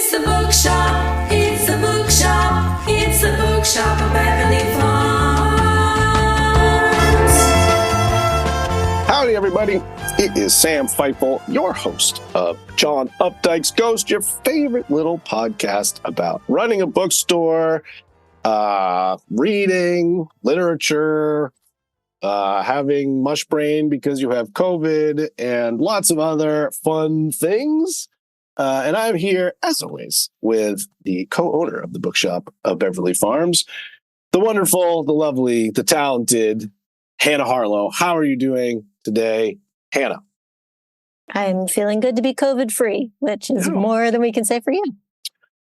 It's the bookshop, it's the bookshop, it's the bookshop of Beverly Farms. Howdy, everybody. It is Sam Feifel, your host of John Updike's Ghost, your favorite little podcast about running a bookstore, reading, literature, having mush brain because you have COVID, and lots of other fun things. And I'm here, as always, with the co-owner of the bookshop of Beverly Farms, the wonderful, the lovely, the talented Hannah Harlow. How are you doing today, Hannah? I'm feeling good to be COVID-free, which is more than we can say for you.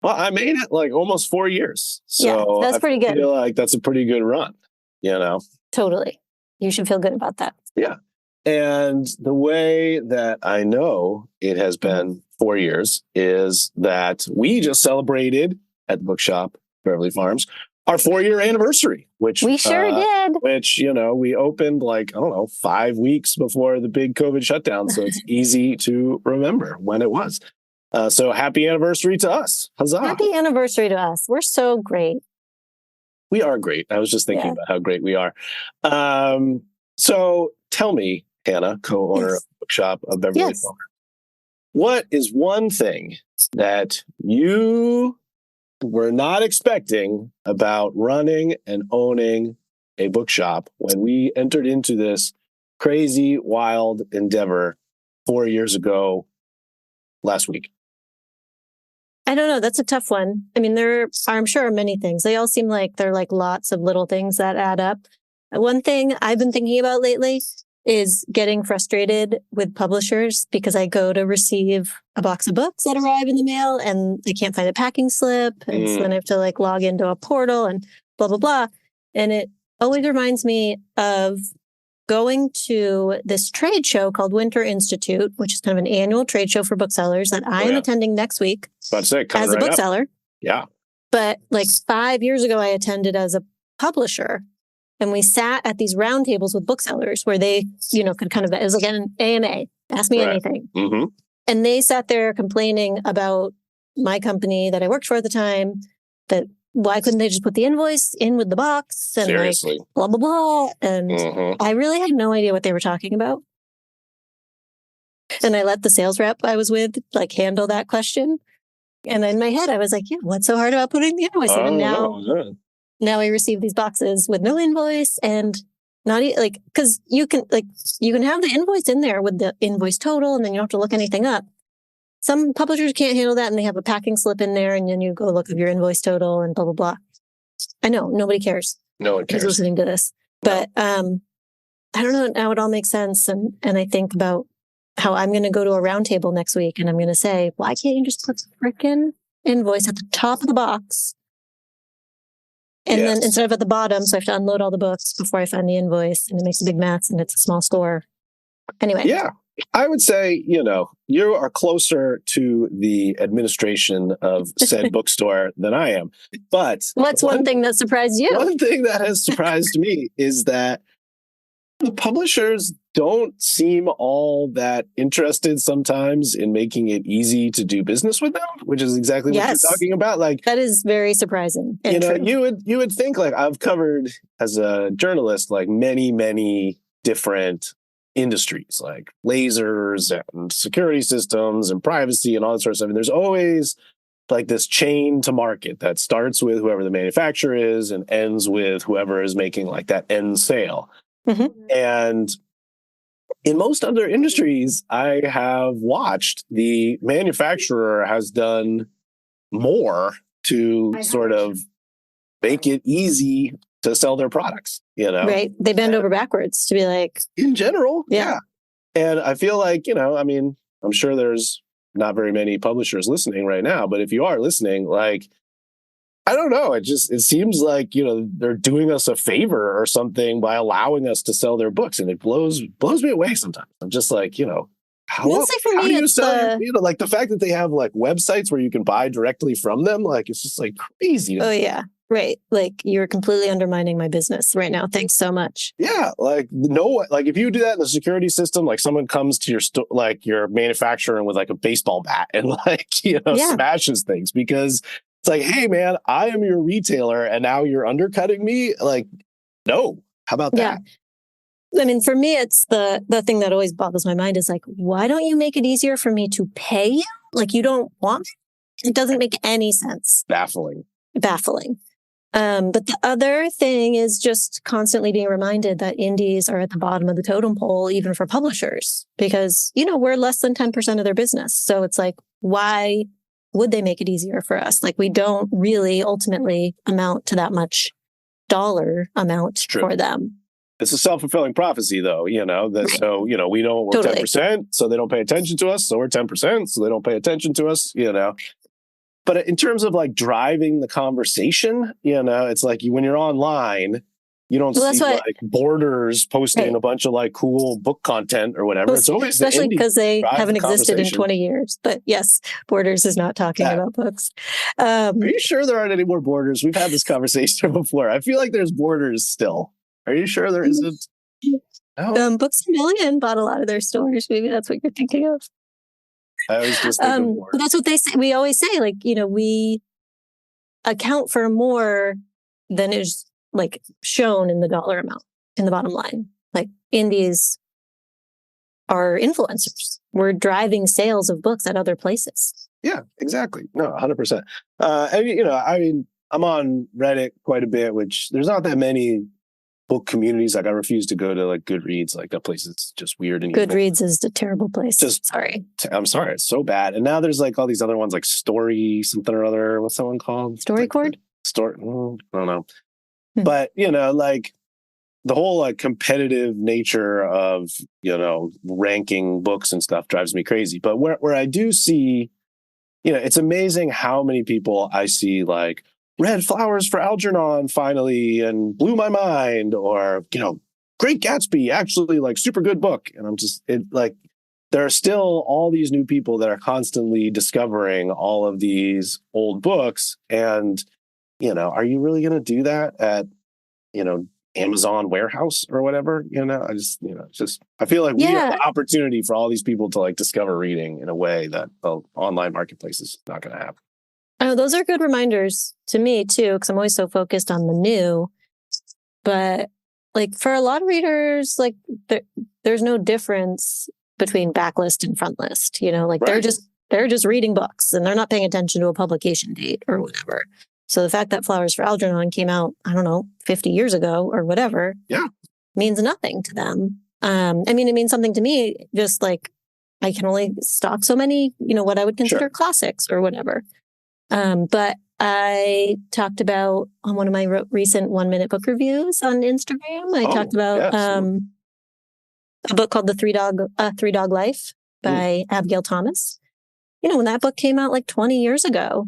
Well, I made it like almost 4 years. So yeah, that's pretty good. I feel like that's a pretty good run, you know? Totally. You should feel good about that. Yeah. And the way that I know it has been 4 years is that we just celebrated at the bookshop, Beverly Farms, our 4-year anniversary, which we sure did. Which, you know, we opened like, I don't know, 5 weeks before the big COVID shutdown. So it's easy to remember when it was. So happy anniversary to us. Huzzah. Happy anniversary to us. We're so great. We are great. I was just thinking about how great we are. So tell me, Hannah, co-owner of the bookshop of Beverly Farms, what is one thing that you were not expecting about running and owning a bookshop when we entered into this crazy, wild endeavor 4 years ago last week? I don't know. That's a tough one. I mean, there are, I'm sure, many things. They all seem like they're like lots of little things that add up. One thing I've been thinking about lately is getting frustrated with publishers because I go to receive a box of books that arrive in the mail and I can't find a packing slip. And so then I have to like log into a portal and blah, blah, blah. And it always reminds me of going to this trade show called Winter Institute, which is kind of an annual trade show for booksellers that I am attending next week as a bookseller. Yeah. But like 5 years ago, I attended as a publisher. And we sat at these round tables with booksellers where they, you know, could kind of, it was like an AMA, ask me anything. Mm-hmm. And they sat there complaining about my company that I worked for at the time, that why couldn't they just put the invoice in with the box and like blah, blah, blah. And I really had no idea what they were talking about. And I let the sales rep I was with like handle that question. And in my head, I was like, yeah, what's so hard about putting the invoice in? And now I receive these boxes with no invoice and not like, because you can have the invoice in there with the invoice total and then you don't have to look anything up. Some publishers can't handle that and they have a packing slip in there and then you go look up your invoice total and blah, blah, blah. I know nobody cares. No one cares. Who's listening to this. But I don't know. Now it all makes sense. And I think about how I'm going to go to a round table next week and I'm going to say, why can't you just put the frickin' invoice at the top of the box? And then instead of at the bottom, so I have to unload all the books before I find the invoice, and it makes a big mess, and it's a small store. Anyway. Yeah. I would say, you know, you are closer to the administration of said bookstore than I am. But what's one thing that surprised you? One thing that has surprised me is that the publishers don't seem all that interested sometimes in making it easy to do business with them, which is exactly what you're talking about. Like that is very surprising. You know, you would think, like, I've covered as a journalist like many different industries, like lasers and security systems and privacy and all that sort of stuff. And there's always like this chain to market that starts with whoever the manufacturer is and ends with whoever is making like that end sale. Mm-hmm. And in most other industries, I have watched the manufacturer has done more to sort of make it easy to sell their products, you know? Right. They bend over backwards to be like... In general, yeah. And I feel like, you know, I mean, I'm sure there's not very many publishers listening right now, but if you are listening, like, I don't know. It seems like, you know, they're doing us a favor or something by allowing us to sell their books. And it blows me away sometimes. I'm just like, you know, how do you sell, you know, like the fact that they have like websites where you can buy directly from them, like, it's just like crazy. Oh, yeah. Right. Like you're completely undermining my business right now. Thanks so much. Yeah, like no, like if you do that in the security system, like someone comes to your like your manufacturer with like a baseball bat and like Yeah. smashes things because it's like, hey man, I am your retailer and now you're undercutting me. Like, no, how about Yeah. that? I mean, for me, it's the thing that always boggles my mind is like, why don't you make it easier for me to pay you? Like you don't want it? It doesn't make any sense. Baffling. But the other thing is just constantly being reminded that indies are at the bottom of the totem pole, even for publishers, because, we're less than 10% of their business. So it's like, why would they make it easier for us? Like we don't really ultimately amount to that much dollar amount for them. It's a self-fulfilling prophecy though, that Right. so, we know we're Totally. 10%, so they don't pay attention to us. So we're 10%, so they don't pay attention to us, But in terms of like driving the conversation, it's like when you're online, you don't see like Borders posting a bunch of like cool book content or whatever. It's always especially because they haven't existed in conversation. 20 years. But yes, Borders is not talking about books. Are you sure there aren't any more Borders? We've had this conversation before. I feel like there's Borders still. Are you sure there isn't? No? Books A Million bought a lot of their stores. Maybe that's what you're thinking of. I was just thinking more. But that's what they say. We always say, like, we account for more than is like shown in the dollar amount in the bottom line. Like indies are influencers. We're driving sales of books at other places. Yeah, exactly. No, 100%. And, I'm on Reddit quite a bit, which there's not that many book communities. Like I refuse to go to like Goodreads. Like that place is just weird and Goodreads is a terrible place. I'm sorry, it's so bad. And now there's like all these other ones like Story something or other. What's that one called? StoryCorps? I don't know. But like the whole like competitive nature of ranking books and stuff drives me crazy. But where I do see, it's amazing how many people I see like Red Flowers for Algernon finally and blew my mind, or Great Gatsby, actually like super good book. And I'm just there are still all these new people that are constantly discovering all of these old books. And are you really going to do that at Amazon warehouse or whatever? I feel like we have the opportunity for all these people to like discover reading in a way that the online marketplace is not going to happen. Oh, those are good reminders to me too, because I'm always so focused on the new. But like for a lot of readers, like there's no difference between backlist and frontlist. They're just reading books and they're not paying attention to a publication date or whatever. So the fact that Flowers for Algernon came out, I don't know, 50 years ago or whatever, means nothing to them. It means something to me. Just like I can only stock so many, what I would consider classics or whatever. But I talked about on one of my recent 1-minute book reviews on Instagram. I talked about a book called The Three Dog Life by Abigail Thomas. When that book came out like 20 years ago.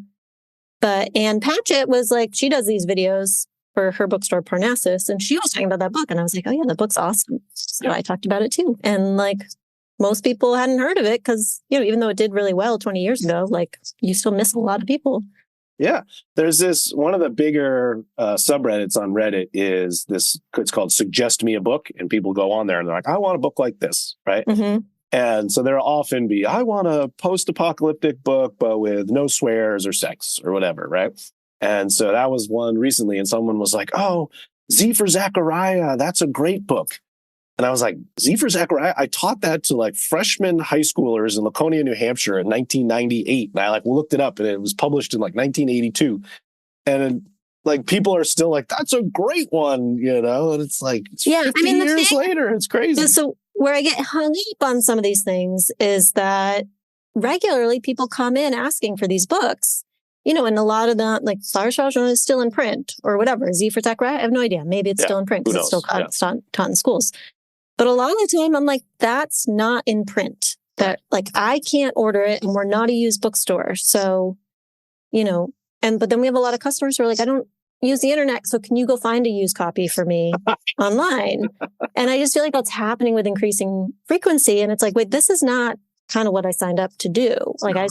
But Anne Patchett was like, she does these videos for her bookstore Parnassus, and she was talking about that book. And I was like, oh yeah, the book's awesome. So I talked about it too. And like most people hadn't heard of it because, even though it did really well 20 years ago, like you still miss a lot of people. Yeah. There's one of the bigger subreddits on Reddit it's called Suggest Me a Book. And people go on there and they're like, I want a book like this. Right. Mm-hmm. And so there'll often be, I want a post-apocalyptic book, but with no swears or sex or whatever. Right. And so that was one recently. And someone was like, oh, Z for Zachariah. That's a great book. And I was like, Z for Zachariah? I taught that to like freshman high schoolers in Laconia, New Hampshire in 1998. And I like looked it up and it was published in like 1982. And like people are still like, that's a great one, and it's like, 50 years later, it's crazy. So where I get hung up on some of these things is that regularly people come in asking for these books, and a lot of them, like Flowers for Algernon is still in print or whatever. Z for Zachariah, I have no idea. Maybe it's still in print because it's still taught in schools. But a lot of the time I'm like, that's not in print. That like, I can't order it and we're not a used bookstore. So, but then we have a lot of customers who are like, I don't use the internet. So can you go find a used copy for me online? And I just feel like that's happening with increasing frequency. And it's like, wait, this is not kind of what I signed up to do. Like I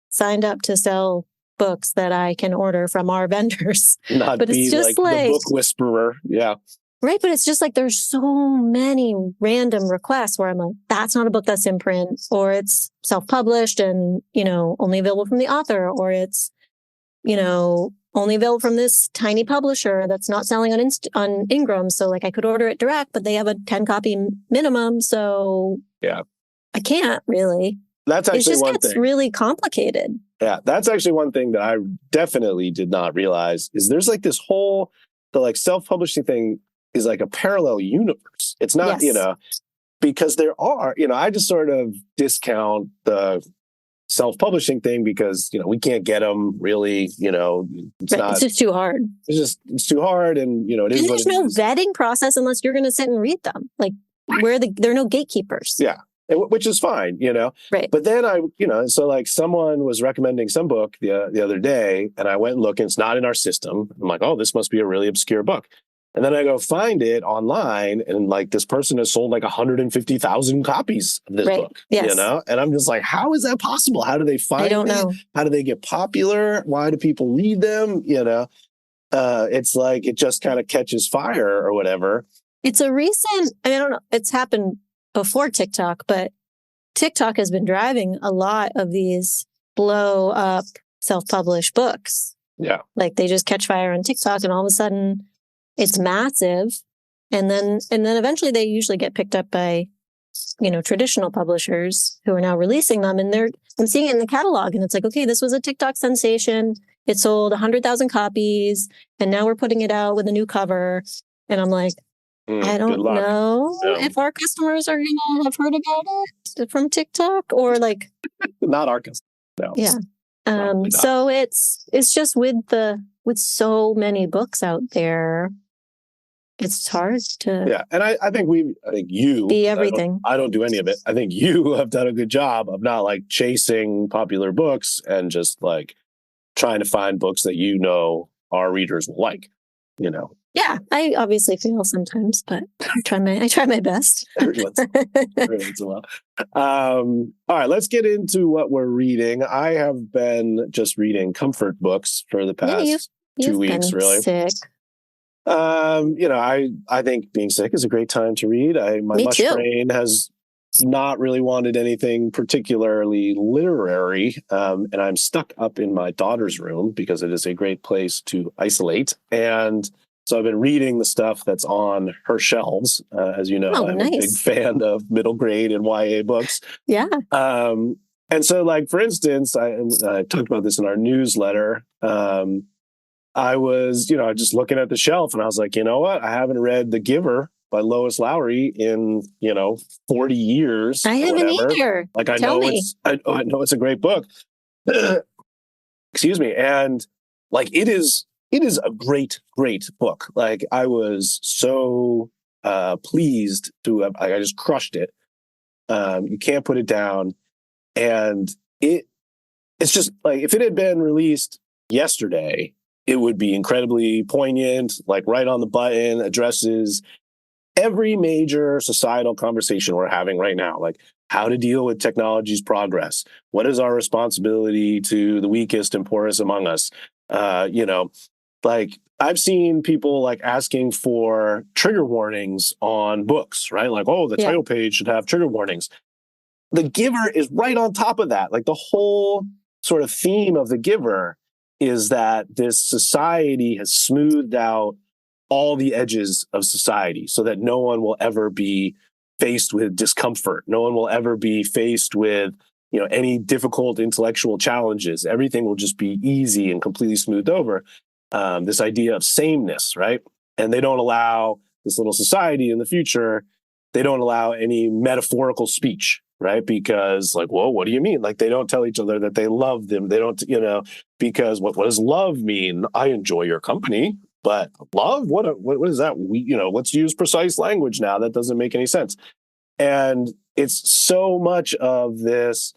signed up to sell books that I can order from our vendors. Not But be it's just like the book whisperer. Yeah. right. But it's just like there's so many random requests where I'm like, that's not a book that's in print, or it's self-published and, only available from the author, or it's, only available from this tiny publisher that's not selling on Ingram. So like I could order it direct, but they have a 10 copy minimum. So yeah, I can't really. That's actually it just one gets thing. really complicated. Yeah, that's actually one thing that I definitely did not realize is there's like this whole, the like self-publishing thing is like a parallel universe. It's not, Yes. Because there are, I just sort of discount the self-publishing thing because, we can't get them really, it's Right. not, It's just too hard. it's too hard. And, it is And what there's it no is. vetting process unless you're going to sit and read them. Like there are no gatekeepers. Yeah. Which is fine, Right. But then so like someone was recommending some book the other day and I went and looked and it's not in our system. I'm like, oh, this must be a really obscure book. And then I go find it online and like this person has sold like 150,000 copies of this book, Yes. And I'm just like, how is that possible? How do they find I don't it? know. How do they get popular? Why do people read them? It's like it just kind of catches fire or whatever. It's a recent, I don't know, it's happened before TikTok, but TikTok has been driving a lot of these blow up self-published books. Yeah. Like they just catch fire on TikTok and all of a sudden it's massive. And then eventually they usually get picked up by, traditional publishers who are now releasing them. And I'm seeing it in the catalog and it's like, okay, this was a TikTok sensation. It sold 100,000 copies and now we're putting it out with a new cover. And I'm like, I don't know if our customers are going to have heard about it from TikTok or like. Not our customers. No. Yeah. So it's just with so many books out there, it's hard to. Yeah. And I think you be everything. I don't do any of it. I think you have done a good job of not like chasing popular books and just like trying to find books that our readers will like, Yeah, I obviously fail sometimes, but I try my best. Every once in a while. All right, let's get into what we're reading. I have been just reading comfort books for the past 2 weeks, been really. Sick. I think being sick is a great time to read. My mush brain has not really wanted anything particularly literary, and I'm stuck up in my daughter's room because it is a great place to isolate. And so I've been reading the stuff that's on her shelves. As you know, I'm a big fan of middle grade and YA books. Yeah. And so, like, for instance, I talked about this in our newsletter. I was, just looking at the shelf and I was like, you know what? I haven't read The Giver by Lois Lowry in, 40 years. I haven't either. Like, I know it's a great book. Excuse me. And like, it is a great, great book. Like, I was so pleased to have, I just crushed it. You can't put it down. And it's just like, if it had been released yesterday, it would be incredibly poignant, like right on the button, addresses every major societal conversation we're having right now, like how to deal with technology's progress. What is our responsibility to the weakest and poorest among us? Like I've seen people like asking for trigger warnings on books, right? Like, oh, the title page should have trigger warnings. The Giver is right on top of that. Like the whole sort of theme of The Giver is that this society has smoothed out all the edges of society so that no one will ever be faced with discomfort. No one will ever be faced with, any difficult intellectual challenges. Everything will just be easy and completely smoothed over. This idea of sameness, right? And they don't allow this little society in the future, they don't allow any metaphorical speech, right? Because like, whoa, what do you mean? Like they don't tell each other that they love them. They don't, because what does love mean? I enjoy your company, but love, what is that? Let's use precise language now. That doesn't make any sense. And it's so much of this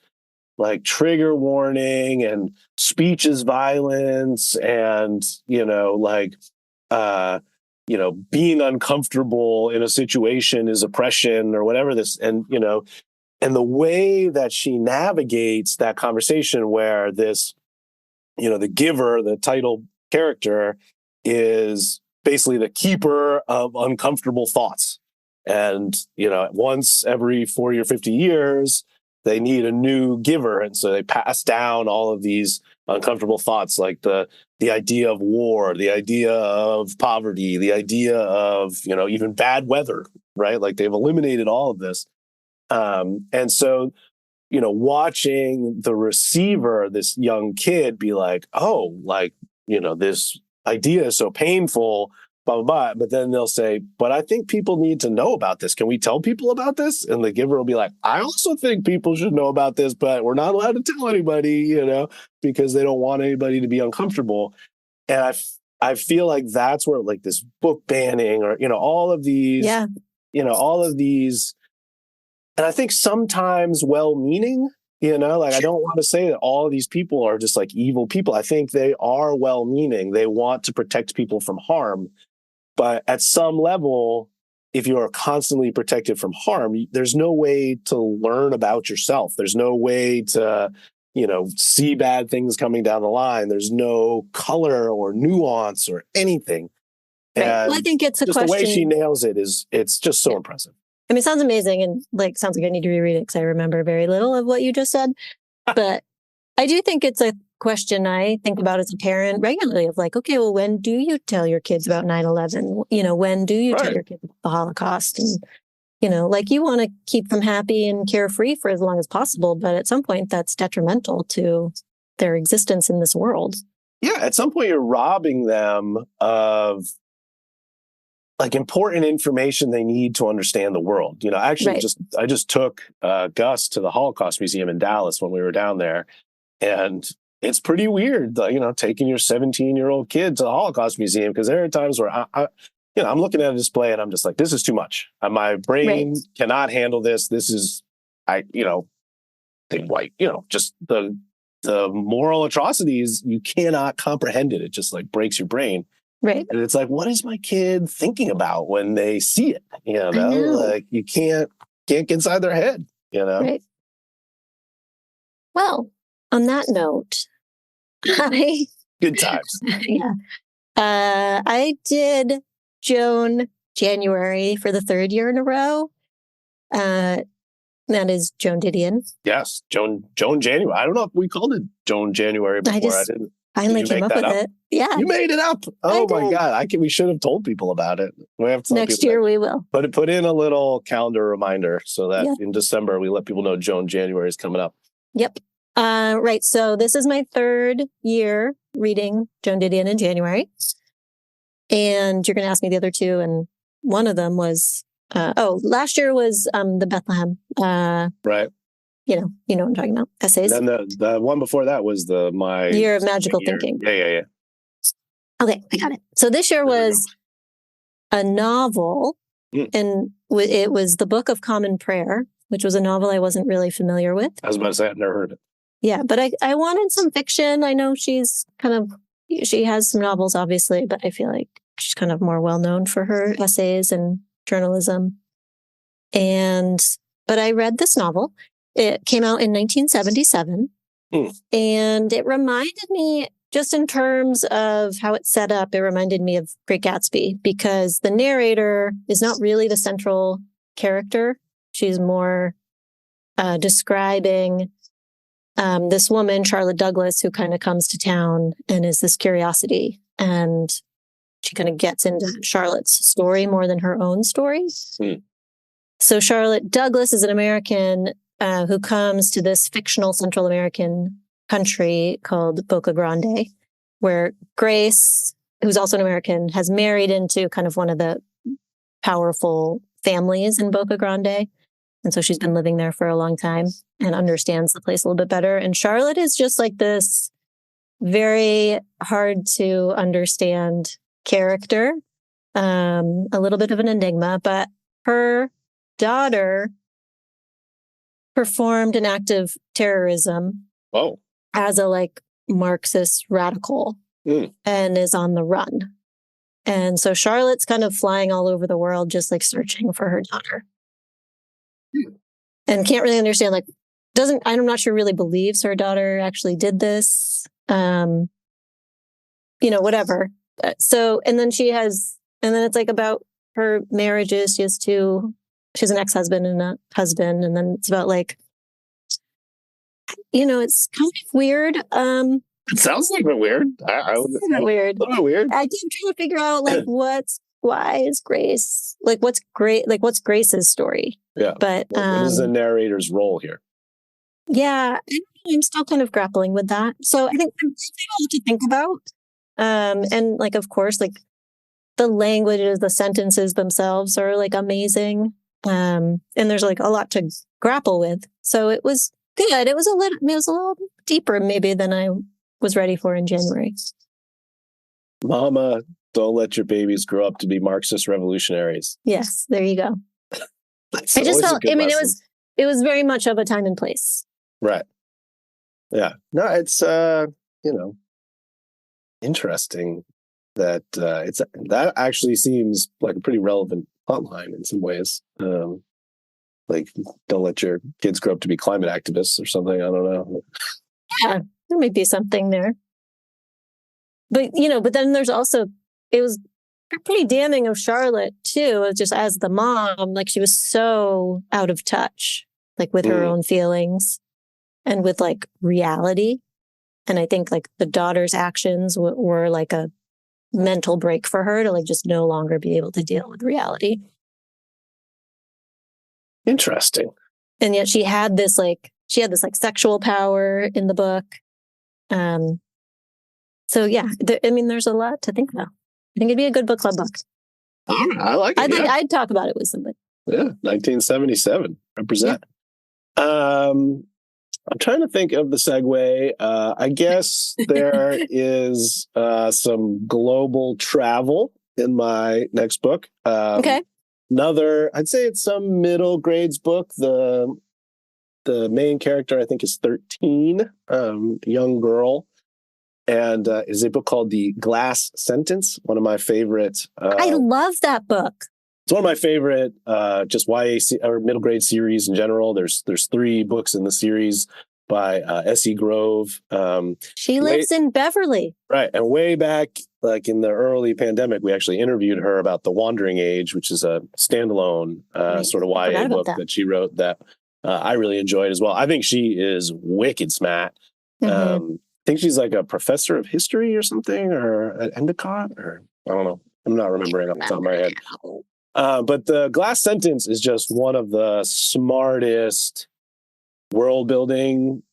like trigger warning and speech is violence and, being uncomfortable in a situation is oppression or whatever this, and the way that she navigates that conversation where this the giver, the title character, is basically the keeper of uncomfortable thoughts. And, once every 40 or 50 years, they need a new giver. And so they pass down all of these uncomfortable thoughts, like the idea of war, the idea of poverty, the idea of, even bad weather, right? Like they've eliminated all of this. And so, watching the receiver, this young kid, be like, oh, like, this idea is so painful, blah, blah, blah. But then they'll say, but I think people need to know about this. Can we tell people about this? And the giver will be like, I also think people should know about this, but we're not allowed to tell anybody, because they don't want anybody to be uncomfortable. And I feel like that's where like this book banning or, all of these, all of these, and I think sometimes well-meaning, like I don't want to say that all of these people are just like evil people. I think they are well-meaning. They want to protect people from harm. But at some level, if you are constantly protected from harm, there's no way to learn about yourself. There's no way to, see bad things coming down the line. There's no color or nuance or anything. Right. Well, I think it's a just question. The way she nails it's just so impressive. I mean, it sounds amazing and sounds like I need to reread it because I remember very little of what you just said. But I do think it's a question I think about as a parent regularly of like, okay, well, when do you tell your kids about 9/11? When do you tell your kids about the Holocaust? And, like you want to keep them happy and carefree for as long as possible. But at some point that's detrimental to their existence in this world. Yeah. At some point you're robbing them of like important information they need to understand the world. Actually, I just took Gus to the Holocaust Museum in Dallas when we were down there, and it's pretty weird, taking your 17-year-old kid to the Holocaust Museum, because there are times where I'm looking at a display and I'm just like, this is too much. My brain cannot handle this. This is, just the moral atrocities. You cannot comprehend it. It just like breaks your brain. Right. And it's like, what is my kid thinking about when they see it? Like you can't get inside their head, Right. Well, on that note, good times. I did Joan January for the third year in a row. That is Joan Didion. Yes, Joan January. I don't know if we called it Joan January before. I didn't. Finally came up with it. Yeah. You made it up. Oh my God. We should have told people about it. We have to next year we will. Put in a little calendar reminder so that in December we let people know Joan January is coming up. Yep. Right. So this is my third year reading Joan Didion in January. And you're going to ask me the other two. And one of them was, last year was the Bethlehem. Right. You know what I'm talking about. Essays. And then the one before that was my Year of Magical Thinking. Yeah. Okay, I got it. So this year was a novel, and it was The Book of Common Prayer, which was a novel I wasn't really familiar with. I was about to say I've never heard it. Yeah, but I wanted some fiction. I know she has some novels, obviously, but I feel like she's kind of more well known for her essays and journalism. But I read this novel. It came out in 1977, and it reminded me, just in terms of how it's set up, it reminded me of Great Gatsby, because the narrator is not really the central character. She's more describing this woman, Charlotte Douglas, who kind of comes to town and is this curiosity. And she kind of gets into Charlotte's story more than her own story. So Charlotte Douglas is an American who comes to this fictional Central American country called Boca Grande, where Grace, who's also an American, has married into kind of one of the powerful families in Boca Grande. And so she's been living there for a long time and understands the place a little bit better. And Charlotte is just like this very hard to understand character, a little bit of an enigma, but her daughter performed an act of terrorism as a Marxist radical and is on the run. And so Charlotte's kind of flying all over the world, just searching for her daughter. And can't really understand, I'm not sure really believes her daughter actually did this. And whatever. And then it's like about her marriages. She has an ex-husband and a husband. And then it's about like, it's kind of weird. It sounds like a bit weird. It's a bit weird. A little bit weird. I keep trying to figure out like why is Grace like what's Grace's story? Yeah. But what is the narrator's role here? Yeah, I'm still kind of grappling with that. So I think there's a lot to think about. And like of course, like the languages, the sentences themselves are like amazing. And there's like a lot to grapple with. So it was good. It was a little deeper maybe than I was ready for in January. Mama, don't let your babies grow up to be Marxist revolutionaries. Yes, there you go. I just felt, it was very much of a time and place. Right. Yeah. No, it's, interesting that that actually seems like a pretty relevant plotline in some ways. Like, don't let your kids grow up to be climate activists or something. I don't know. Yeah, there might be something there. But, but then there's also, it was pretty damning of Charlotte too, just as the mom, like she was so out of touch, like with her own feelings and with like reality. And I think like the daughter's actions were like a mental break for her to like just no longer be able to deal with reality. Interesting. And yet she had this sexual power in the book. So yeah, there's a lot to think about. I think it'd be a good book club book. All right, I like it. I'd talk about it with somebody. Yeah, 1977. Represent. Yeah. I'm trying to think of the segue. I guess there is some global travel in my next book. Okay. I'd say it's some middle grades book. The main character, I think, is 13, young girl. And is a book called The Glass Sentence, one of my favorite. I love that book. It's one of my favorite just YA or middle grade series in general. There's 3 books in the series by S.E. Grove. She lives in Beverly. Right. And way back, like in the early pandemic, we actually interviewed her about The Wandering Age, which is a standalone sort of YA book that she wrote that I really enjoyed as well. I think she is wicked smart. Mm-hmm. I think she's like a professor of history or something, or at Endicott, or I don't know. I'm not remembering off the top of my head. But The Glass Sentence is just one of the smartest world building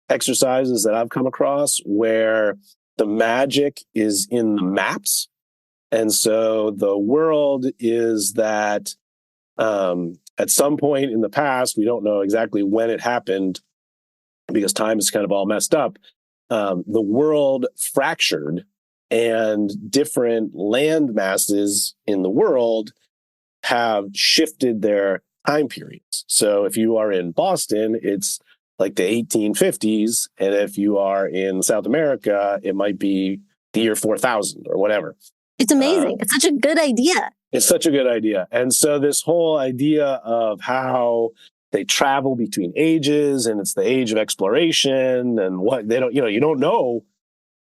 exercises that I've come across, where the magic is in the maps. And so the world is that at some point in the past, we don't know exactly when it happened because time is kind of all messed up. The world fractured, and different land masses in the world have shifted their time periods. So if you are in Boston, it's like the 1850s. And if you are in South America, it might be the year 4000 or whatever. It's amazing. It's such a good idea. It's such a good idea. And so this whole idea of how they travel between ages, and it's the age of exploration, and what they don't, you don't know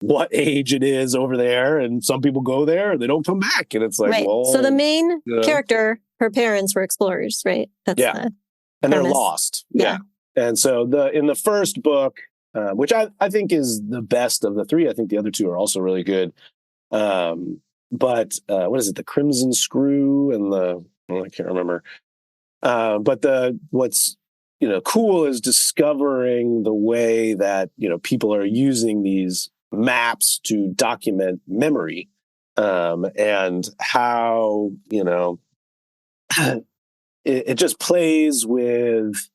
what age it is over there. And some people go there and they don't come back. And it's like, right. Well, so the main character, her parents were explorers, right? That's and they're lost. Yeah. And so in the first book, which I think is the best of the 3, I think the other 2 are also really good. But what is it? The Crimson Screw and I can't remember. But what's cool is discovering the way that people are using these maps to document memory, and how it just plays with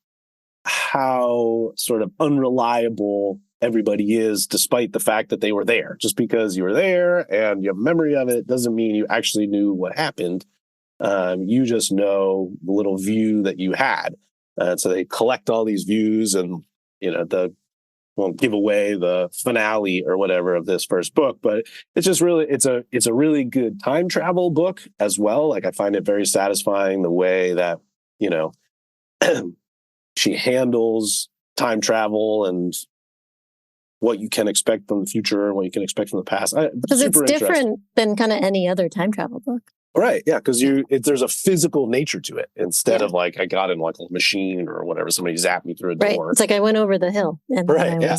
how sort of unreliable everybody is, despite the fact that they were there. Just because you were there and you have memory of it doesn't mean you actually knew what happened. You just know the little view that you had. So they collect all these views, and won't give away the finale or whatever of this first book, but it's just really, it's a really good time travel book as well. Like, I find it very satisfying the way that, she handles time travel and what you can expect from the future and what you can expect from the past. Because it's different than kind of any other time travel book. Right. Yeah. Because there's a physical nature to it instead of like I got in like a machine or whatever. Somebody zapped me through a door. It's like I went over the hill and I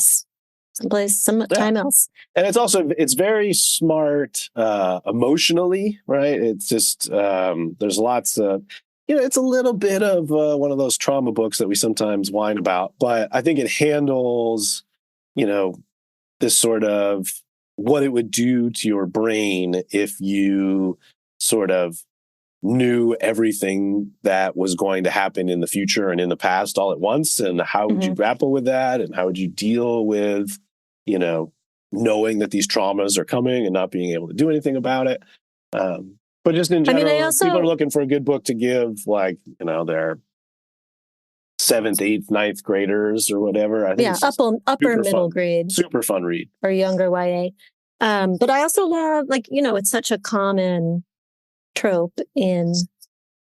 was sometime else. And it's very smart emotionally, right? It's just there's lots of, it's a little bit of one of those trauma books that we sometimes whine about, but I think it handles, this sort of what it would do to your brain if you sort of knew everything that was going to happen in the future and in the past all at once. And how would you grapple with that? And how would you deal with, knowing that these traumas are coming and not being able to do anything about it? But just in general, people are looking for a good book to give, like, their 7th, 8th, 9th graders or whatever. I think upper middle grade. Super fun read. Or younger YA. But I also love, it's such a common trope in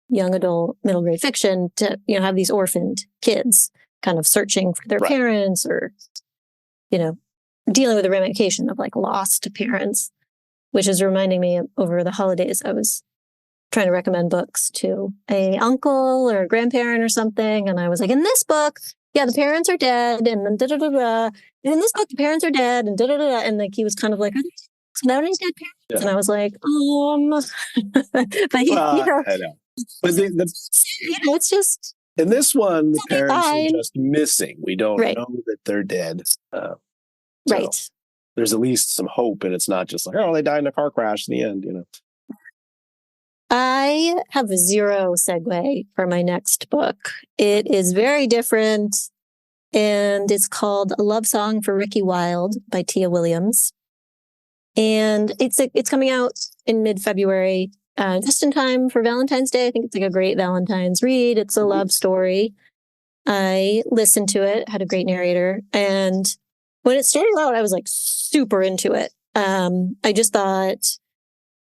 young adult middle grade fiction to, have these orphaned kids kind of searching for their parents or, dealing with the ramification of like lost parents, which is reminding me over the holidays, I was trying to recommend books to a uncle or a grandparent or something. And I was like, in this book, the parents are dead and then da-da-da-da. And in this book, the parents are dead and da-da-da-da. And like, he was kind of like, are there not any dead parents? Yeah. And I was like, but he, I know. But it's just. In this one, the parents are just missing. We don't know that they're dead. So there's at least some hope, and it's not just like, they died in a car crash in the end, I have a zero segue for my next book. It is very different, and it's called A Love Song for Ricky Wilde by Tia Williams. And it's coming out in mid-February, just in time for Valentine's Day. I think it's like a great Valentine's read. It's a love story. I listened to it, had a great narrator, and when it started out, I was like super into it. I just thought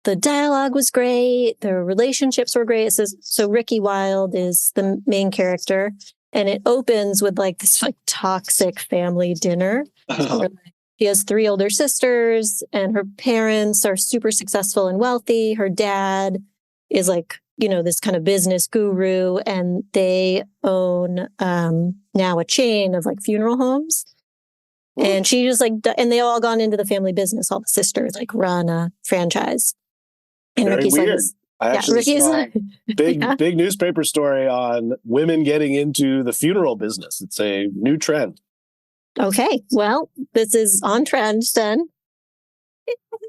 the dialogue was great. The relationships were great. So Ricky Wilde is the main character, and it opens with like this like toxic family dinner. Where, she has 3 older sisters, and her parents are super successful and wealthy. Her dad is like, this kind of business guru, and they own now a chain of like funeral homes. And she just and they all gone into the family business. All the sisters like run a franchise. And very Ricky's weird. I actually saw a big newspaper story on women getting into the funeral business. It's a new trend. Okay, well, this is on trend then.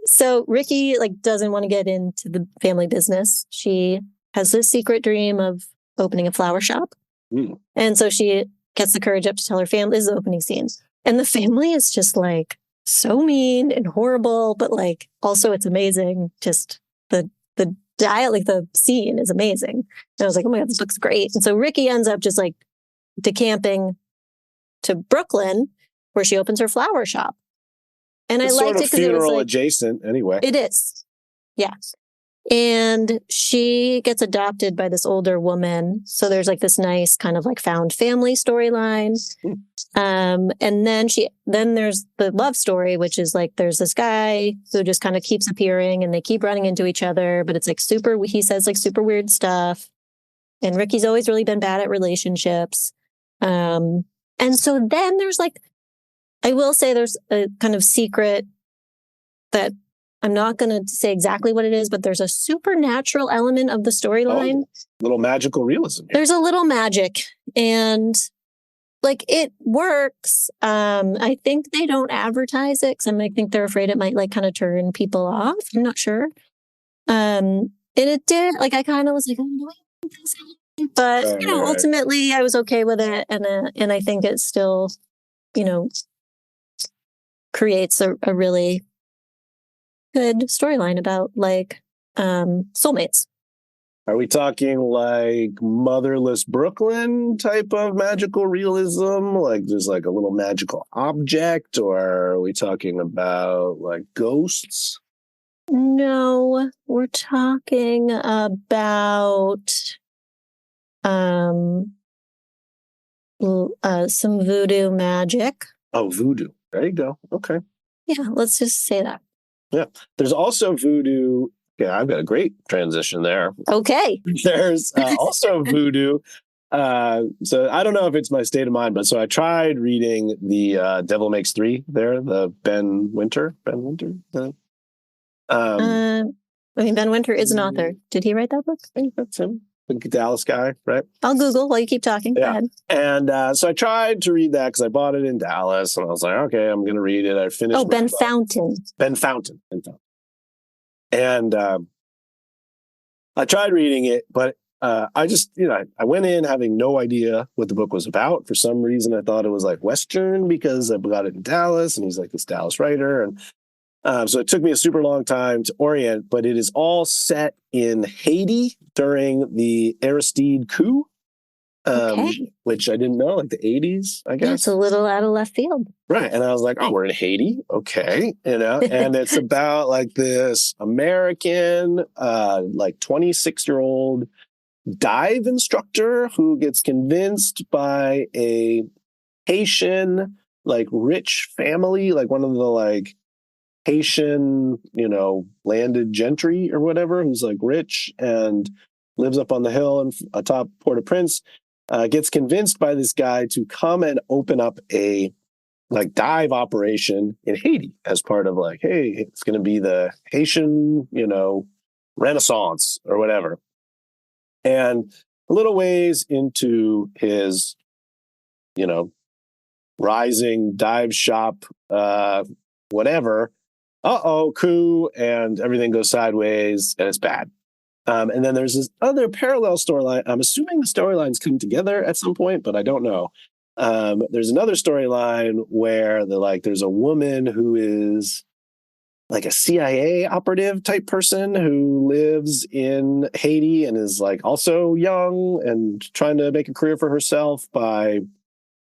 So Ricky doesn't want to get into the family business. She has this secret dream of opening a flower shop. And so she gets the courage up to tell her family. This is the opening scene. And the family is just so mean and horrible, but also it's amazing. Just the dialect, the scene is amazing. And I was like, oh my God, this looks great. And so Ricky ends up just decamping to Brooklyn, where she opens her flower shop. And it's I liked it because it was funeral adjacent anyway. It is. Yeah. And she gets adopted by this older woman. So there's this nice kind of found family storyline. And then there's the love story, which is there's this guy who just kind of keeps appearing and they keep running into each other, but it's he says super weird stuff. And Ricky's always really been bad at relationships. And so then there's I will say there's a kind of secret that I'm not going to say exactly what it is, but there's a supernatural element of the storyline. Little magical realism here. There's a little magic, and it works. I think they don't advertise it because I think they're afraid it might kind of turn people off. I'm not sure. And it did. I kind of was but ultimately I was okay with it, and I think it still, creates a really good storyline about soulmates. Are we talking Motherless Brooklyn type of magical realism? There's a little magical object, or are we talking about ghosts? No, we're talking about some voodoo magic. Oh, voodoo. There you go. Okay. Yeah, let's just say that. Yeah. There's also voodoo. Yeah, I've got a great transition there. Okay. There's also voodoo. So I don't know if it's my state of mind, but so I tried reading the Devil Makes Three there, the Ben Winter. I mean, Ben Winter is an author. Did he write that book? I think that's him. The Dallas guy, right? I'll Google while you keep talking. Go ahead. And so I tried to read that because I bought it in Dallas, and I was like, okay, I'm going to read it. I finished. Oh, Ben Fountain. Ben Fountain. And I tried reading it, but I just, I went in having no idea what the book was about. For some reason, I thought it was like Western because I got it in Dallas, and he's like this Dallas writer. And so it took me a super long time to orient, but it is all set in Haiti during the Aristide coup, which I didn't know, like the 80s, I guess. Yeah, it's a little out of left field. Right. And I was like, oh, we're in Haiti. Okay. And it's about like this American, like 26-year-old dive instructor who gets convinced by a Haitian, like rich family, like one of the like Haitian, landed gentry or whatever, who's like rich and lives up on the hill and atop Port-au-Prince, gets convinced by this guy to come and open up a like dive operation in Haiti as part of like, hey, it's going to be the Haitian, Renaissance or whatever. And a little ways into his, rising dive shop, whatever, coup, and everything goes sideways and it's bad. And then there's this other parallel storyline. I'm assuming the storylines come together at some point, but I don't know. There's another storyline where there's a woman who is like a CIA operative type person who lives in Haiti and is like also young and trying to make a career for herself by,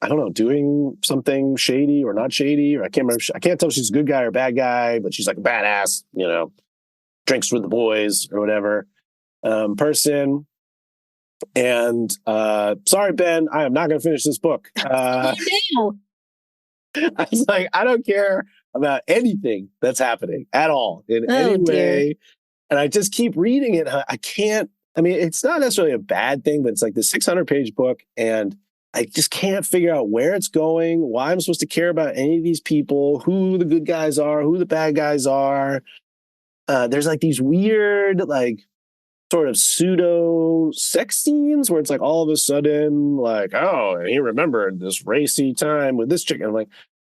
I don't know, doing something shady or not shady, or I can't remember. I can't tell if she's a good guy or bad guy, but she's like a badass, drinks with the boys or whatever person. And sorry, Ben, I am not going to finish this book. I was like, I don't care about anything that's happening at all in any way. And I just keep reading it. It's not necessarily a bad thing, but it's like the 600-page book. And I just can't figure out where it's going, why I'm supposed to care about any of these people, who the good guys are, who the bad guys are. There's like these weird, like sort of pseudo sex scenes where it's like all of a sudden like, oh, and he remembered this racy time with this chick. And I'm like,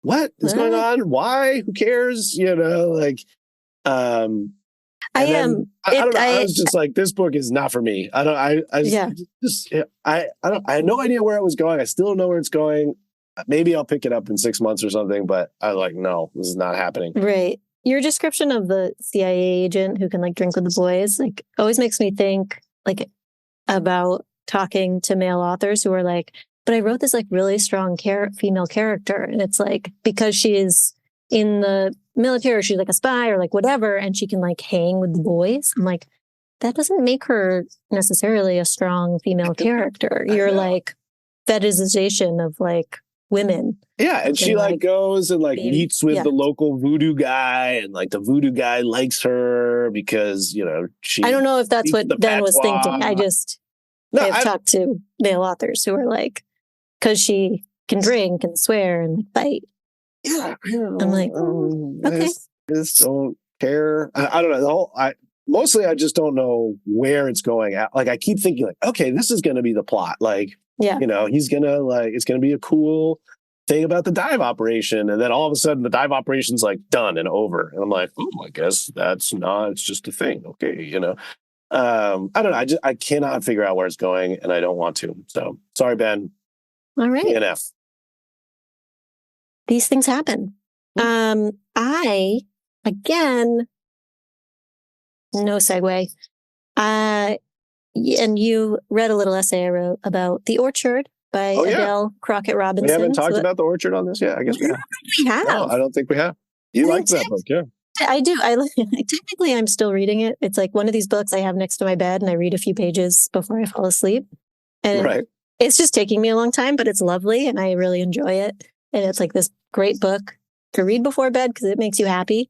what is going on? Why? Who cares? I don't know. I was just like, this book is not for me. I had no idea where it was going. I still don't know where it's going. Maybe I'll pick it up in 6 months or something, but I like, no, this is not happening. Right. Your description of the CIA agent who can like drink with the boys, like always makes me think like about talking to male authors who are like, but I wrote this like really strong female character. And it's like, because she is in the military or she's like a spy or like whatever, and she can like hang with the boys. I'm like, that doesn't make her necessarily a strong female character. You're like fetishization of like women. Yeah, and she like goes and like meets with the local voodoo guy, and like the voodoo guy likes her because she. I don't know if that's what Ben was thinking. I've talked to male authors who are like, because she can drink and swear and like bite. Yeah, I'm like, okay. I just don't care. I don't know. Mostly I just don't know where it's going at. Like I keep thinking like, okay, this is going to be the plot. Like, he's gonna like, it's going to be a cool thing about the dive operation, and then all of a sudden the dive operation's like done and over, and I'm like, oh, I guess that's not. It's just a thing. Okay, I don't know. I cannot figure out where it's going, and I don't want to. So sorry, Ben. All right. DNF. These things happen. I, again, no segue. And you read a little essay I wrote about The Orchard by Adele Crockett Robinson. We haven't talked about The Orchard on this yet. I guess we have. We have. No, I don't think we have. You liked that book, yeah. I do. Technically, I'm still reading it. It's like one of these books I have next to my bed, and I read a few pages before I fall asleep. And it's just taking me a long time, but it's lovely, and I really enjoy it. And it's like this great book to read before bed because it makes you happy.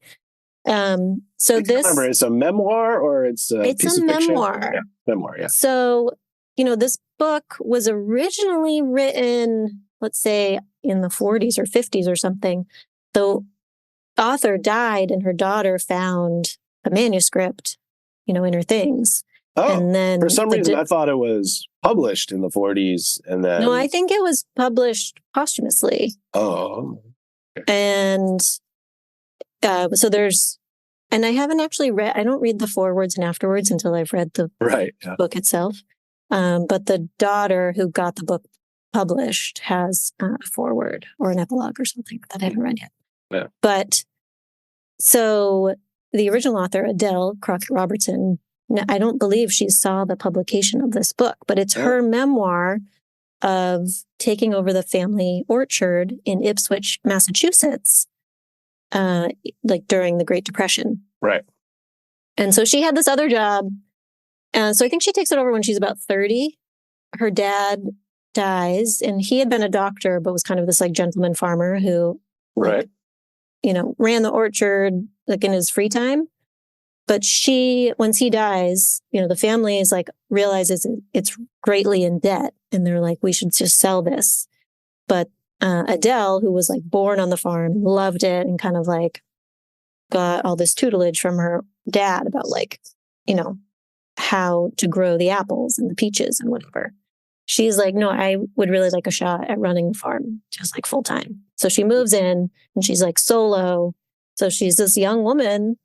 So I can't this, remember, it's a memoir or it's a it's piece a of fiction? memoir. Yeah, memoir, yeah. So, this book was originally written, let's say in the 40s or 50s or something. The author died and her daughter found a manuscript, in her things. Oh, and then for some reason I thought it was published in the 40s and then... No, I think it was published posthumously. Oh. And so there's, and I haven't actually read, I don't read the forewords and afterwards until I've read the book itself. But the daughter who got the book published has a foreword or an epilogue or something that I haven't read yet. Yeah. But so the original author, Adele Crockett Robertson, I don't believe she saw the publication of this book, but it's her memoir of taking over the family orchard in Ipswich, Massachusetts, like during the Great Depression. Right. And so she had this other job. So I think she takes it over when she's about 30. Her dad dies, and he had been a doctor, but was kind of this like gentleman farmer who, ran the orchard like in his free time. But once he dies, the family is like realizes it's greatly in debt, and they're like, we should just sell this. But Adele, who was like born on the farm, loved it, and kind of like got all this tutelage from her dad about like, how to grow the apples and the peaches and whatever. She's like, no, I would really like a shot at running the farm, just like full time. So she moves in and she's like solo. So she's this young woman,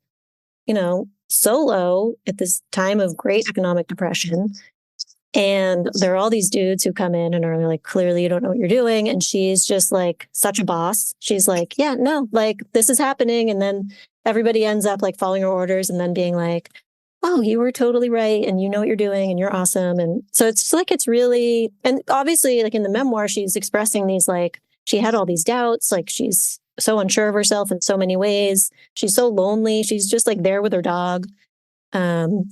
solo at this time of great economic depression. And there are all these dudes who come in and are like, clearly you don't know what you're doing. And she's just like such a boss. She's like, yeah, no, like this is happening. And then everybody ends up like following her orders and then being like, oh, you were totally right. And you know what you're doing and you're awesome. And so it's like, it's really, and obviously like in the memoir, she's expressing these, like, she had all these doubts. Like she's so unsure of herself in so many ways. She's so lonely. She's just like there with her dog.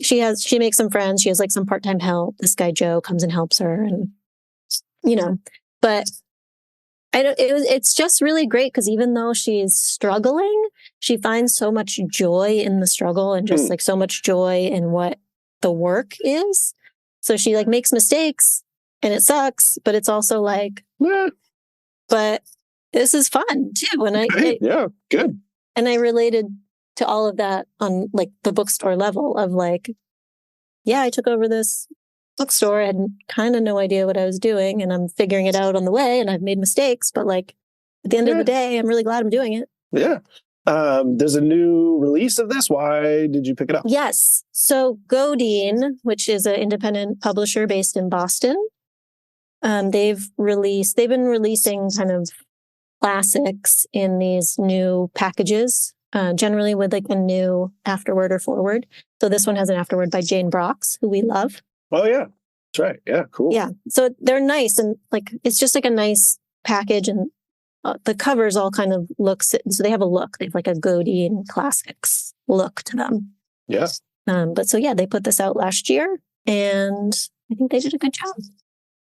She makes some friends. She has like some part-time help. This guy, Joe, comes and helps her and, but it's just really great because even though she's struggling, she finds so much joy in the struggle and just like so much joy in what the work is. So she like makes mistakes and it sucks, but it's also like, but this is fun too. And yeah, good. And I related to all of that on like the bookstore level of like, yeah, I took over this bookstore. I had kind of no idea what I was doing and I'm figuring it out on the way and I've made mistakes, but like at the end of the day, I'm really glad I'm doing it. Yeah. There's a new release of this. Why did you pick it up? Yes. So Godine, which is an independent publisher based in Boston, they've been releasing kind of classics in these new packages, generally with like a new afterword or foreword. So this one has an afterword by Jane Brox, who we love. Oh yeah, that's right. Yeah, cool. Yeah, so they're nice and like it's just like a nice package, and the covers all kind of so they have a look. They have like a Godine classics look to them. Yeah. But so yeah, they put this out last year, and I think they did a good job.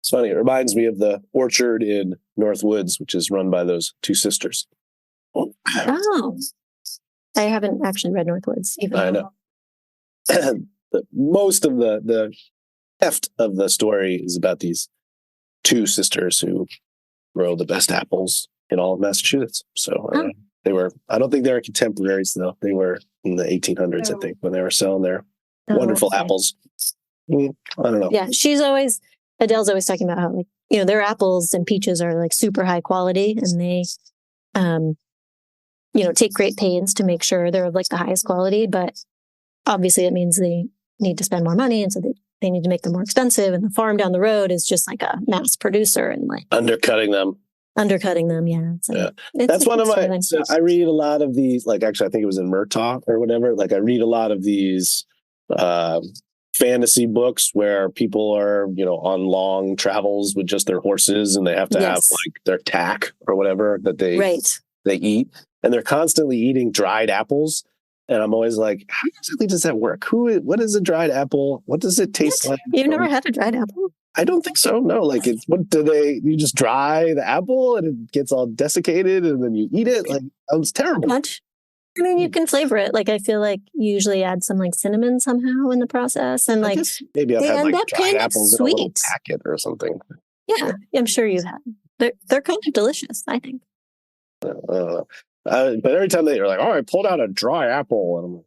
It's funny. It reminds me of the orchard in North Woods, which is run by those two sisters. Oh, I haven't actually read Northwoods. Even I know. Most of the heft of the story is about these two sisters who grow the best apples in all of Massachusetts. So I don't think they were contemporaries though. They were in the 1800s, I think, when they were selling their wonderful apples. I don't know. Yeah, Adele's always talking about how like, their apples and peaches are like super high quality and they, take great pains to make sure they're of like the highest quality, but obviously it means they need to spend more money. And so they need to make them more expensive. And the farm down the road is just like a mass producer and like undercutting them. Yeah. So that's one of my, I read a lot of these, like actually, I think it was in Murtaugh or whatever. Like I read a lot of these, fantasy books where people are, on long travels with just their horses and they have to have like their tack or whatever that they eat. And they're constantly eating dried apples. And I'm always like, how exactly does that work? What is a dried apple? What does it taste like? You've never had a dried apple? I don't think so. No, like you just dry the apple and it gets all desiccated and then you eat it? Like, that was terrible. Much. I mean, you can flavor it. Like, I feel like you usually add some like cinnamon somehow in the process. And I like, guess maybe I've they had end like up dried kind of apples in a little sweet. packet or something. Yeah, I'm sure you've had. They're kind of delicious, I think. But every time they're like, "Oh, I pulled out a dry apple," and I'm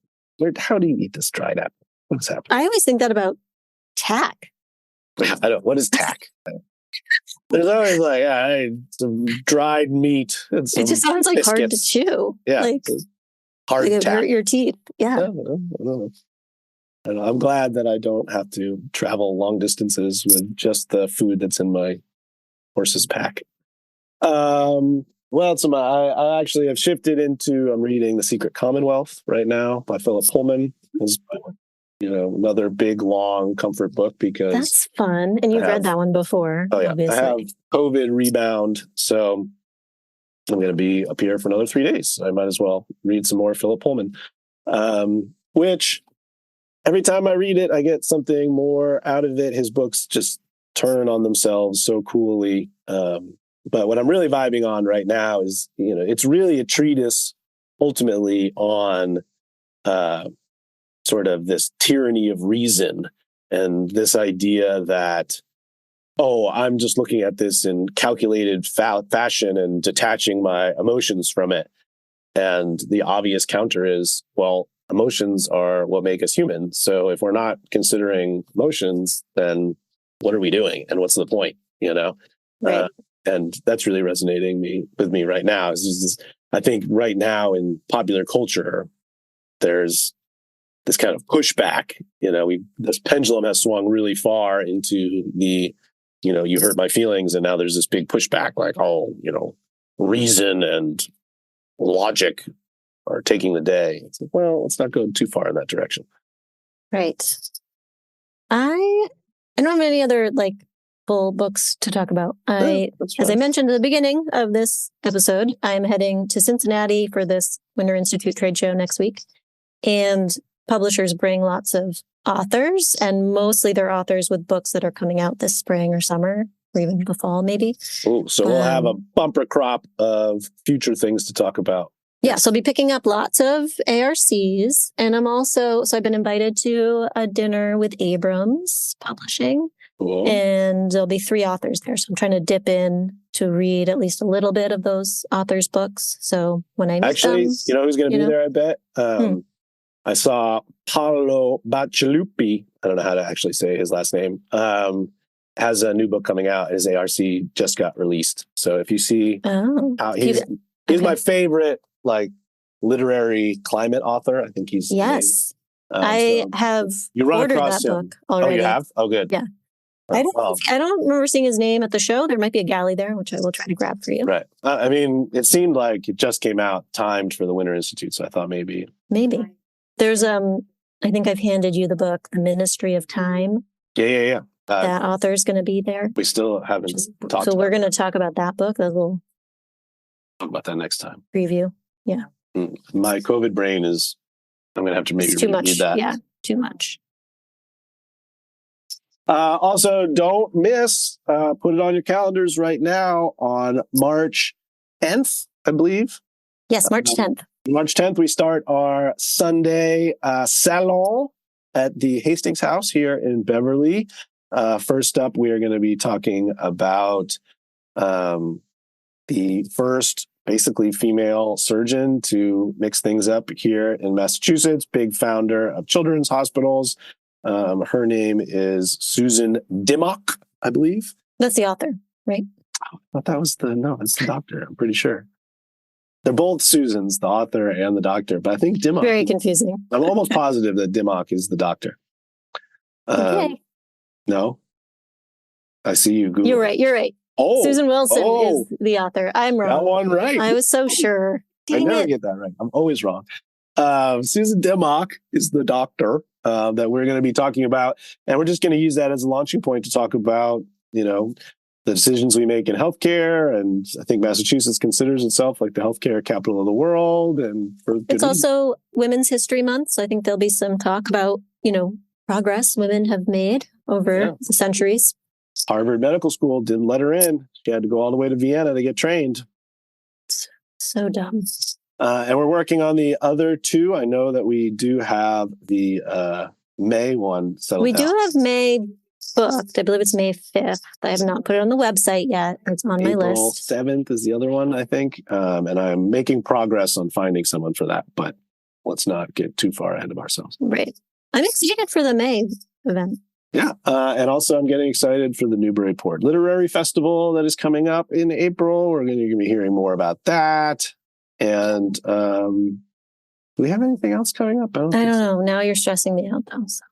like, how do you eat this dried apple? What's happening? I always think that about tack. I don't. What is tack? There's always like, some dried meat and some It just sounds like hard to biscuits. chew. Yeah, like hard it tack. hurt your teeth. Yeah. I don't know. I'm glad that I don't have to travel long distances with just the food that's in my horse's pack. Well, I actually have shifted into, I'm reading The Secret Commonwealth right now by Philip Pullman. It's, another big, long comfort book because That's fun. And you've read that one before. Oh, yeah. Obviously. I have COVID rebound. So I'm going to be up here for another 3 days. I might as well read some more Philip Pullman, which every time I read it, I get something more out of it. His books just turn on themselves so coolly. But what I'm really vibing on right now is, it's really a treatise ultimately on sort of this tyranny of reason and this idea that, I'm just looking at this in calculated fashion and detaching my emotions from it. And the obvious counter is, well, emotions are what make us human. So if we're not considering emotions, then what are we doing? And what's the point, Right. And that's really resonating with me right now. I think right now in popular culture, there's this kind of pushback. This pendulum has swung really far into the, you hurt my feelings, and now there's this big pushback, like, reason and logic are taking the day. It's like, well, let's not go too far in that direction. Right. I don't have any other like full books to talk about. As I mentioned at the beginning of this episode, I'm heading to Cincinnati for this Winter Institute trade show next week. And publishers bring lots of authors, and mostly they're authors with books that are coming out this spring or summer, or even the fall, maybe. Oh, so we'll have a bumper crop of future things to talk about. Yeah, so I'll be picking up lots of ARCs. And I've been invited to a dinner with Abrams Publishing. Cool. And there'll be 3 authors there. So I'm trying to dip in to read at least a little bit of those authors' books. So when I meet them, who's going to be there, I bet? I saw Paolo Bacialupi, I don't know how to actually say his last name, has a new book coming out. His ARC just got released. So if you see, he's my favorite, like, literary climate author. I think he's yes. I have ordered that book already. Oh, you have? Oh, good. Yeah. I don't remember seeing his name at the show. There might be a galley there, which I will try to grab for you. Right. It seemed like it just came out timed for the Winter Institute, so I thought maybe. There's I think I've handed you the book, The Ministry of Time. Yeah. That author's going to be there. We still haven't talked. So we're going to talk about that book. A little talk about that next time. Preview. Yeah. My COVID brain is. I'm going to have to maybe read that. Yeah, too much. Also, don't miss. Put it on your calendars right now on March 10th, I believe. Yes, March 10th. March 10th, we start our Sunday salon at the Hastings House here in Beverly. First up, we are going to be talking about the first basically female surgeon to mix things up here in Massachusetts, big founder of children's hospitals. Her name is Susan Dimmock, I believe. That's the author, right? I thought that was that's the doctor. I'm pretty sure. They're both Susans, the author and the doctor, but I think Dimmock. Very confusing. I'm almost positive that Dimmock is the doctor. Okay. No? I see you Google. You're right. Oh, Susan Wilson is the author. I'm wrong. That one right. I was so sure. Dang I never get that right. I'm always wrong. Susan Dimmock is the doctor that we're going to be talking about. And we're just going to use that as a launching point to talk about, the decisions we make in healthcare. And I think Massachusetts considers itself like the healthcare capital of the world. And it's also Women's History Month. So I think there'll be some talk about, progress women have made over the centuries. Harvard Medical School didn't let her in. She had to go all the way to Vienna to get trained. So dumb. And we're working on the other two. I know that we do have the May one settled We down. do have May booked. I believe it's May 5th. I have not put it on the website yet. It's on my April list. 7th is the other one, I think. And I'm making progress on finding someone for that, but let's not get too far ahead of ourselves. Right. I'm excited for the May event. Yeah. And also I'm getting excited for the Newburyport Literary Festival that is coming up in April. We're going to be hearing more about that. And do we have anything else coming up? I don't know. Now you're stressing me out though. So.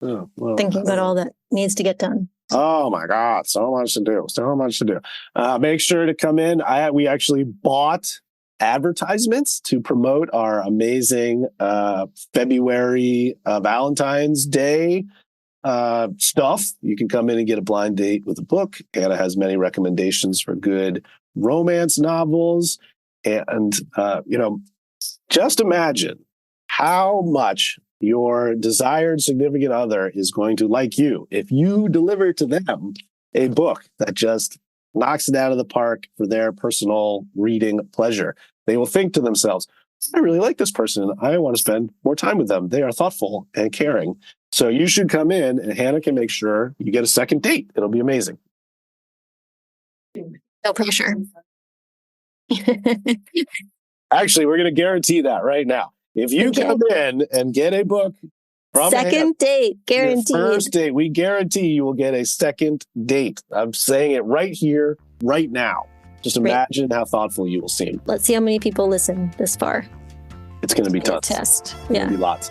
Oh, well, Thinking about all that needs to get done. Oh my God, so much to do. So much to do. Make sure to come in. We actually bought advertisements to promote our amazing February Valentine's Day stuff. You can come in and get a blind date with a book. Hannah has many recommendations for good romance novels. And, just imagine how much your desired significant other is going to like you if you deliver to them a book that just knocks it out of the park for their personal reading pleasure. They will think to themselves, I really like this person. I want to spend more time with them. They are thoughtful and caring. So you should come in and Hannah can make sure you get a second date. It'll be amazing. No pressure. Actually, we're going to guarantee that right now. If you come in and get a book from second date, guaranteed. First date, we guarantee you will get a second date. I'm saying it right here, right now. Just imagine how thoughtful you will seem. Let's see how many people listen this far. It's going to be tons. Test. It's going to be lots.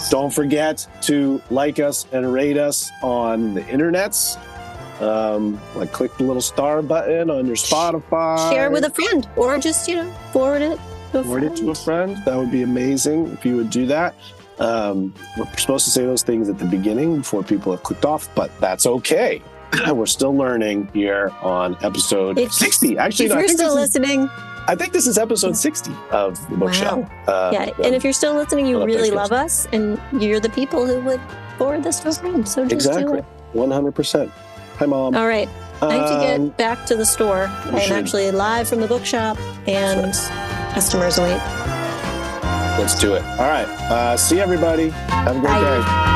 Don't forget to like us and rate us on the internets. Click the little star button on your Spotify. Share with a friend, or just forward it to a Forward friend. it to a friend. That would be amazing if you would do that. We're supposed to say those things at the beginning before people have clicked off, but that's okay. We're still learning here on episode 60. Actually, if you're still listening, I think this is episode 60 of the Bookshop. And if you're still listening, you really love us, and you're the people who would forward this to a friend. So just do it. 100%. Hi, Mom. All right. I have to get back to the store. I'm actually live from the bookshop, and customers wait. Let's do it. All right. See everybody. Have a great day.